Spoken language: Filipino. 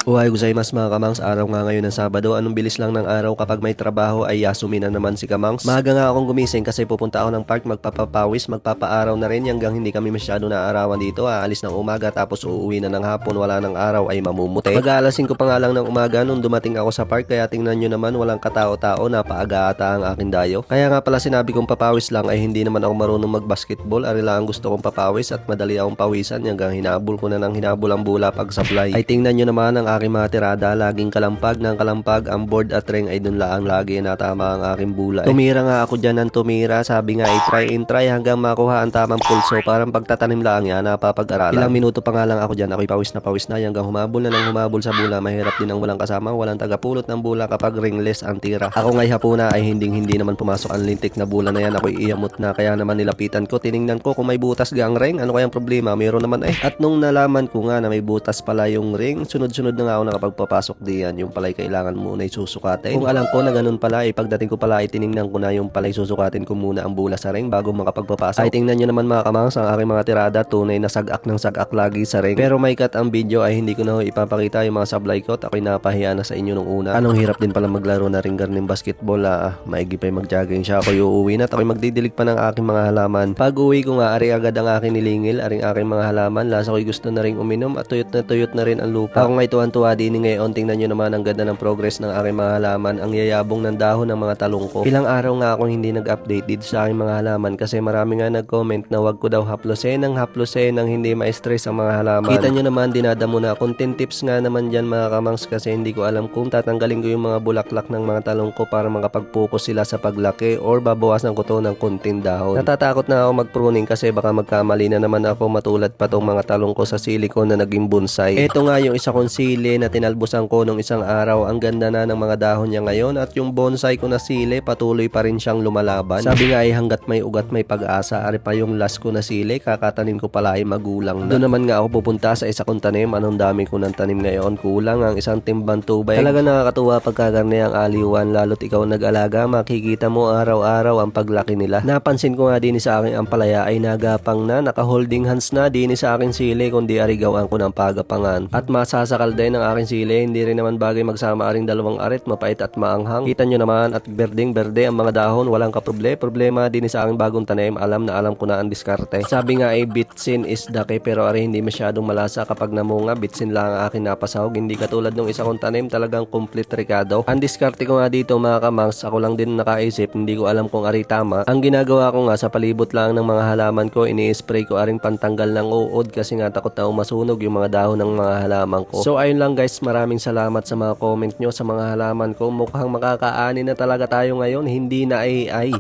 Uhay gozaimasu mga kamangs, araw nga ngayon ng Sabado. Anong bilis lang ng araw kapag may trabaho ay yasumi na naman si kamangs. Maaga nga akong gumising kasi pupunta ako ng park, magpapapawis, magpapaaraw na rin hanggang hindi kami masyado naaarawan dito. Aalis ng umaga tapos uuwi na ng hapon, wala ng araw ay mamumuti. Mag-aalas 5 pa nga lang ng umaga nung dumating ako sa park, kaya tingnan nyo naman walang katao-tao, napaaga ata ang aking dayo. Kaya nga pala sinabi kong papawis lang ay hindi naman ako marunong mag-basketball, arila ang gusto kong papawis at madali akong pawisan hanggang hinabol ko na ng hinabol ang bola pag supply. Ay tingnan nyo naman ang aking mga tirada, laging kalampag ng kalampag, ang board at ring ay dun lang lagi natama ang aking bulay. Tumira nga ako dyan ng tumira, sabi nga ay try and try hanggang makuha ang tamang pulso, parang pagtatanim lang yan, napapag-aralan. Ilang minuto pa nga lang ako dyan, ako'y pawis na hanggang humabol na ng humabol sa bula. Mahirap din ang walang kasama, walang tagapulot ng bula kapag ringless ang tira. Ako nga'y hapuna ay hindi naman pumasok ang lintik na bula na yan, ako'y iyamot na, kaya naman nilapitan ko, tiningnan ko kung may butas ga ang ring, ano kayang problema, mayroon naman eh. At nung nalaman ko nga na may butas pala yung ring, sunod-sunod na nga ako nakapagpapasok diyan, yung pala'y kailangan muna isusukatin. Kung alam ko na ganun pala, pagdating ko pala ay tiningnan ko na yung pala'y susukatin ko muna ang bula sa ring bago makapagpapasok. Ay tingnan nyo naman mga kamangs, ang aking mga tirada, tunay na sagak ng sagak lagi sa ring. Pero may cut ang video ay hindi ko na ipapakita yung mga sablay ko at ako'y napahiya na sa inyo nung una. Anong hirap din pala maglaro na ring garning basketball, maigi pa'y mag-jogging siya. Ako'y uuwi na at ako'y magdidilig pa ng aking mga halaman. Pag uwi ko nga, ari agad ang aking nilingil, aring aking mga halaman, lasa ko'y gusto na ring uminom at tuyot na rin ang lupa. Ako nga'y tuwan-tuwa din ngayon, tingnan nyo naman ang ganda ng progress ng aking mga halaman, ang yayabong ng dahon ng mga talong ko. Ilang araw nga akong hindi nag-update dito sa aking mga halaman kasi marami nga nag-comment na wag ko daw haplosen nang hindi ma-stress ang mga halaman. Kita nyo naman, dinadamo na. Content tips nga naman dyan mga kamangs kasi hindi ko alam kung tatanggalin ko yung mga bulaklak ng mga talong ko para makapag-focus sila sa paglaki or babawasan ko to ng konting dahon. Natatakot na ako mag-pruning kasi baka magkamali na naman ako, matulad pa tong mga talong ko sa silicone na naging bonsai. Ito nga yung isa kong sili na tinalbusan ko nung isang araw. Ang ganda na ng mga dahon niya ngayon at yung bonsai ko na sili patuloy pa rin siyang lumalaban. Sabi nga ay hanggat may ugat may pag-asa. Ari pa yung last ko na sili, kakatanim ko pala ay magulang na. Doon naman nga ako pupunta sa isa kong tanim. Anong dami ko ng tanim ngayon, kulang ang isang timbang tubig. Talaga nakakatuwa pagkagarni ang aliwan, lalo't ikaw nag-alaga, makikita mo araw-araw ang paglaki nila. Napansin ko nga din sa aking ampalaya ay nagapang na, naka-holding hands na din sa aking sili kundi arigawan ko ng pagapangan. At masasakal din ang aking sili, hindi rin naman bagay magsama aring dalawang arit, mapait at maanghang. Kita nyo naman at berdeng berde ang mga dahon, walang problema din sa aking bagong tanim, alam ko na ang diskarte. Sabi nga ay bitsin is daki, pero ari hindi masyadong malasa kapag namunga, bitsin lang ang aking napasahog, hindi katulad nung isa kong tanim, talagang complete ricado. Ang diskarte ko nga dito mga kamangs, ako lang din nakaisip, hindi ko alam kung ari tama. Ang ginagawa ko nga sa palibot lang ng mga halaman ko, ini-spray ko aring pantanggal ng uod kasi nga takot na masunog yung mga dahon ng mga halaman ko. So ayun lang guys, maraming salamat sa mga comment nyo sa mga halaman ko. Mukhang makakaani na talaga tayo ngayon, hindi na AI.